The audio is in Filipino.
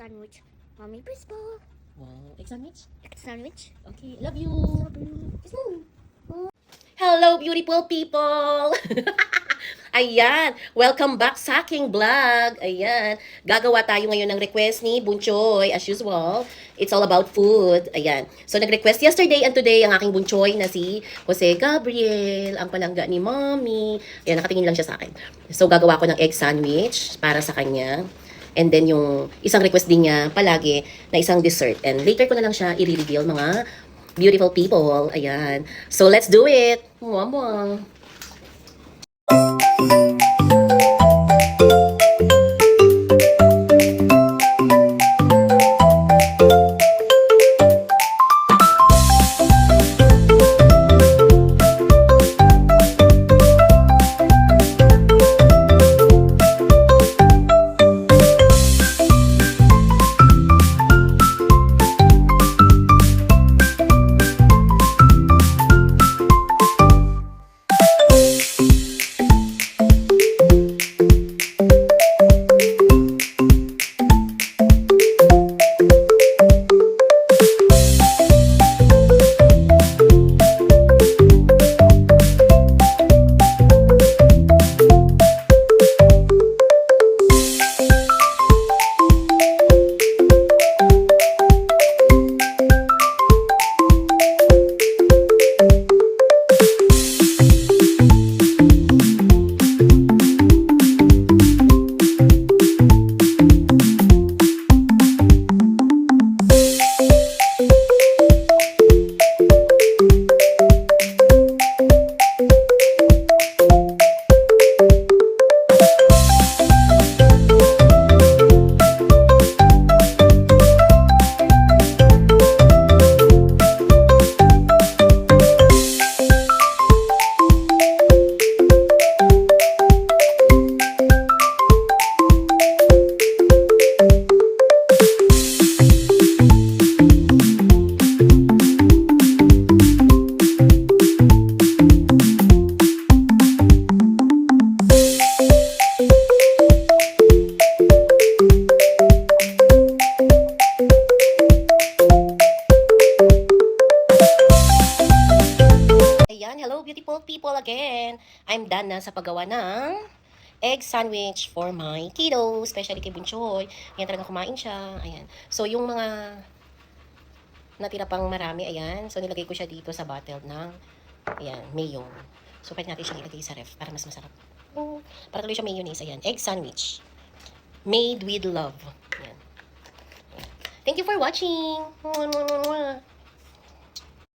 sandwich. Mommy, baseball. Wow, egg sandwich? Sandwich. Okay, love you. Hello, beautiful people! Ayan, welcome back sa aking vlog. Ayan, gagawa tayo ngayon ng request ni Bunchoy. As usual, it's all about food. Ayan, so nag-request yesterday and today ang aking Bunchoy na si Jose Gabriel, ang palangga ni Mommy. Ayan, nakatingin lang siya sa akin. So gagawa ko ng egg sandwich para sa kanya. And then yung isang request din niya palagi na isang dessert. And later ko na lang siya i-reveal mga beautiful people. Ayan. So let's do it. Mwah, mwah. Hello, beautiful people again. I'm done na sa paggawa ng egg sandwich for my kiddo, especially kay Bunchoy. Ayan, talagang kumain siya. Ayan. So, yung mga natira pang marami, ayan. So, nilagay ko siya dito sa bottle ng, ayan, mayo. So, pwede natin siyang ilagay sa ref para mas masarap. Oh, para tuloy siya mayonnaise. Ayan, egg sandwich. Made with love. Ayan. Thank you for watching. Mwah, mwah, mwah, mwah.